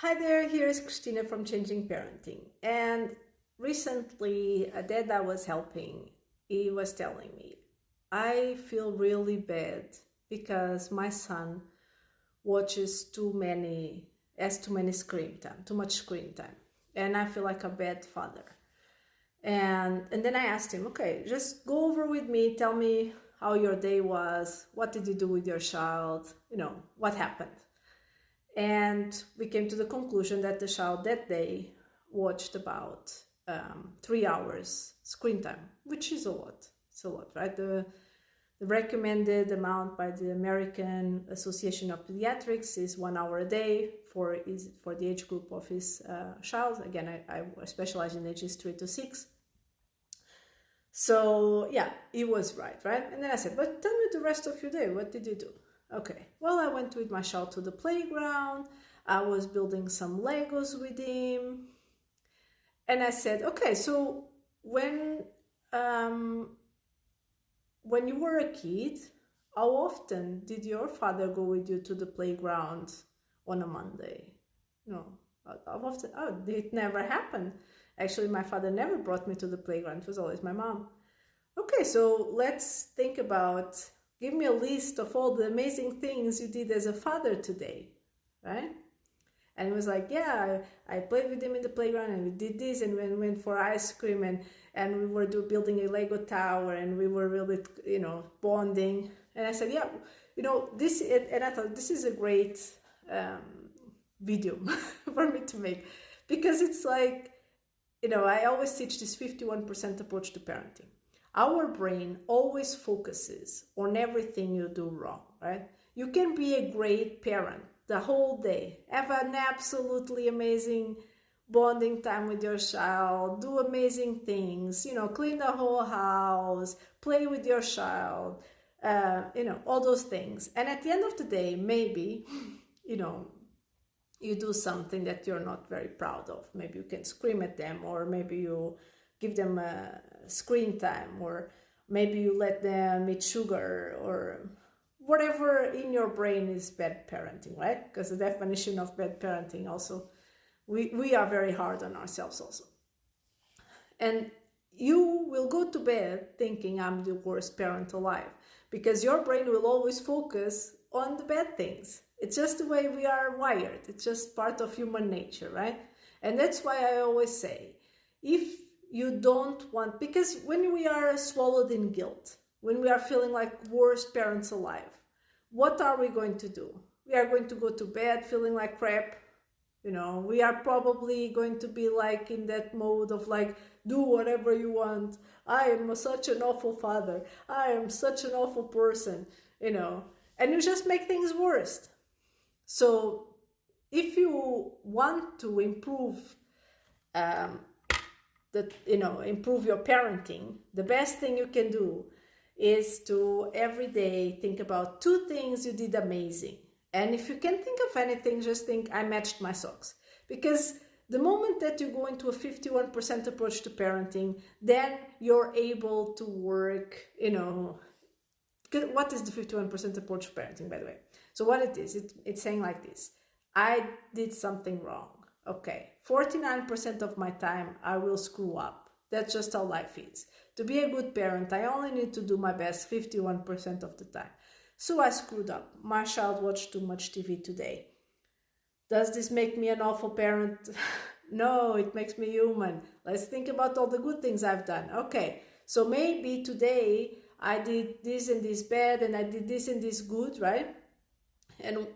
Hi there, here is Christina from Changing Parenting. And recently, a dad I was helping, he was telling me, I feel really bad because my son watches has too many screen time, too much screen time. And I feel like a bad father. And then I asked him, okay, just go over with me, tell me how your day was, what did you do with your child, what happened. And we came to the conclusion that the child that day watched about 3 hours screen time, which is a lot. It's a lot, right? The recommended amount by the American Association of Pediatrics is 1 hour a day for the age group of his child. Again, I specialize in ages 3 to 6. So yeah, he was right? And then I said, but tell me the rest of your day. What did you do? Okay, well, I went with my child to the playground. I was building some Legos with him. And I said, okay, so when you were a kid, how often did your father go with you to the playground on a Monday? No, how often? Oh, it never happened. Actually, my father never brought me to the playground. It was always my mom. Okay, so let's think about, give me a list of all the amazing things you did as a father today, right? And he was like, yeah, I played with him in the playground and we did this and we went for ice cream and we were building a Lego tower and we were really, bonding. And I said, yeah, this, and I thought this is a great video for me to make because it's like, I always teach this 51% approach to parenting. Our brain always focuses on everything you do wrong, right? You can be a great parent the whole day, have an absolutely amazing bonding time with your child, do amazing things, clean the whole house, play with your child, all those things. And at the end of the day, maybe, you do something that you're not very proud of. Maybe you can scream at them, or maybe you give them a screen time, or maybe you let them eat sugar, or whatever in your brain is bad parenting, right? Because the definition of bad parenting also, we are very hard on ourselves also. And you will go to bed thinking I'm the worst parent alive, because your brain will always focus on the bad things. It's just the way we are wired. It's just part of human nature, right? And that's why I always say, if you don't want, because when we are swallowed in guilt, when we are feeling like worst parents alive, what are we going to do? We are going to go to bed feeling like crap. We are probably going to be like in that mode of like, do whatever you want. I am such an awful father. I am such an awful person, and you just make things worse. So if you want to improve improve your parenting, the best thing you can do is to every day think about 2 things you did amazing. And if you can think of anything, just think, I matched my socks. Because the moment that you go into a 51% approach to parenting, then you're able to work, what is the 51% approach to parenting, by the way? So what it is, it's saying like this: I did something wrong. Okay, 49% of my time I will screw up. That's just how life is. To be a good parent, I only need to do my best 51% of the time. So I screwed up. My child watched too much TV today. Does this make me an awful parent? No, it makes me human. Let's think about all the good things I've done. Okay, so maybe today I did this and this bad and I did this and this good, right? And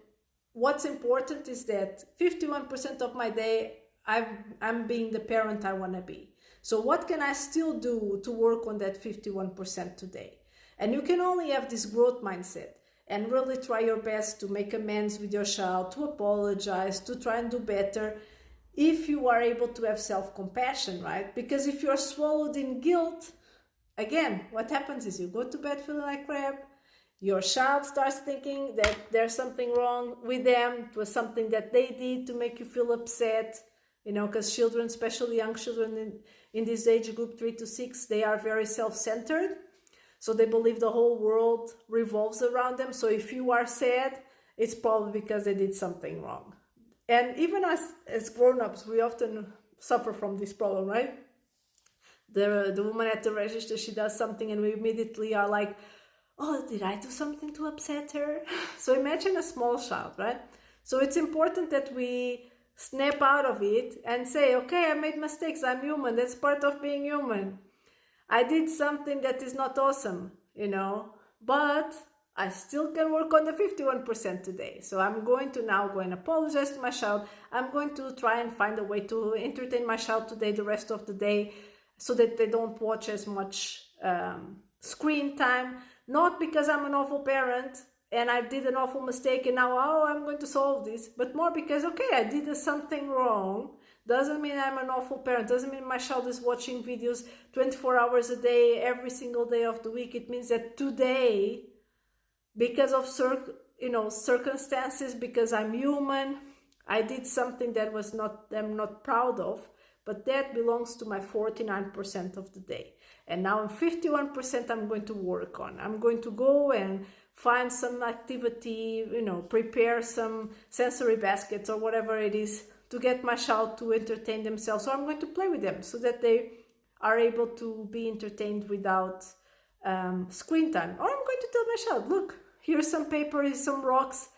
what's important is that 51% of my day I'm being the parent I want to be. So what can I still do to work on that 51% today? And you can only have this growth mindset and really try your best to make amends with your child, to apologize, to try and do better, if you are able to have self-compassion, right? Because if you're swallowed in guilt, again, what happens is you go to bed feeling like crap. Your child starts thinking that there's something wrong with them. It was something that they did to make you feel upset, because children, especially young children in this age group 3 to 6, they are very self-centered. So they believe the whole world revolves around them. So if you are sad, it's probably because they did something wrong. And even as grown-ups, we often suffer from this problem, right? The woman at the register, she does something and we immediately are like, oh, did I do something to upset her? So imagine a small child, right? So it's important that we snap out of it and say, okay, I made mistakes, I'm human, that's part of being human. I did something that is not awesome, but I still can work on the 51% today. So I'm going to now go and apologize to my child. I'm going to try and find a way to entertain my child today, the rest of the day, so that they don't watch as much screen time. Not because I'm an awful parent and I did an awful mistake and now, I'm going to solve this, but more because, okay, I did something wrong. Doesn't mean I'm an awful parent. Doesn't mean my child is watching videos 24 hours a day, every single day of the week. It means that today, because of circumstances, because I'm human, I did something that I'm not proud of, but that belongs to my 49% of the day. And now in 51% I'm going to work on. I'm going to go and find some activity, prepare some sensory baskets or whatever it is to get my child to entertain themselves. So I'm going to play with them so that they are able to be entertained without screen time. Or I'm going to tell my child, look, here's some paper, here's some rocks.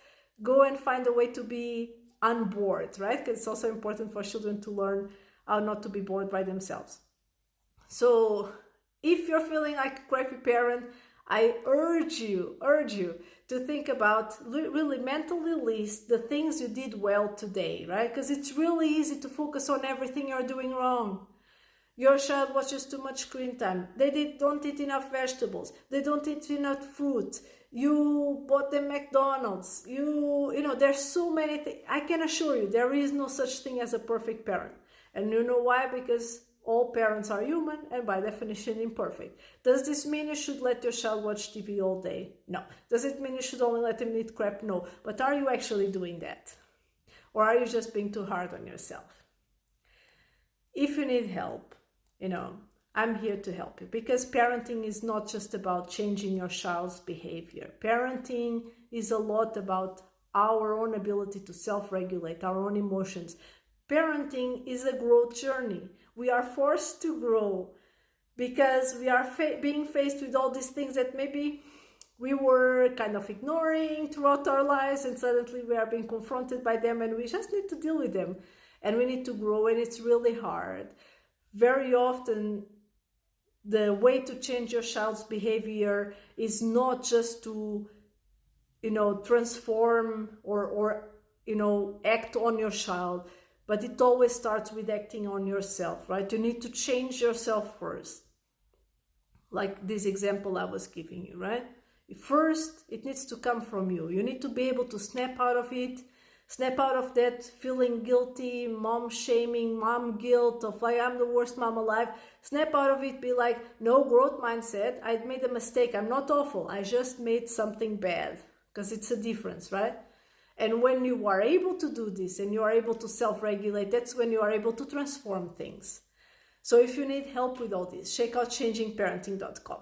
Go and find a way to be unbored, right? Because it's also important for children to learn how not to be bored by themselves. So if you're feeling like a crappy parent, I urge you to think about, really mentally list the things you did well today, right? Because it's really easy to focus on everything you're doing wrong. Your child watches too much screen time. They don't eat enough vegetables. They don't eat enough fruit. You bought them McDonald's. There's so many things. I can assure you, there is no such thing as a perfect parent. And you know why? Because all parents are human and by definition imperfect. Does this mean you should let your child watch TV all day? No. Does it mean you should only let them eat crap? No. But are you actually doing that? Or are you just being too hard on yourself? If you need help, I'm here to help you, because parenting is not just about changing your child's behavior. Parenting is a lot about our own ability to self-regulate our own emotions. Parenting is a growth journey. We are forced to grow because we are being faced with all these things that maybe we were kind of ignoring throughout our lives, and suddenly we are being confronted by them and we just need to deal with them and we need to grow, and it's really hard. Very often, the way to change your child's behavior is not just to, transform or act on your child, but it always starts with acting on yourself, right? You need to change yourself first. Like this example I was giving you, right? First, it needs to come from you. You need to be able to snap out of it, snap out of that feeling guilty, mom shaming, mom guilt of like, I'm the worst mom alive. Snap out of it, be like, no, growth mindset. I made a mistake. I'm not awful. I just made something bad, because it's a difference, right? And when you are able to do this and you are able to self-regulate, that's when you are able to transform things. So if you need help with all this, check out changingparenting.com.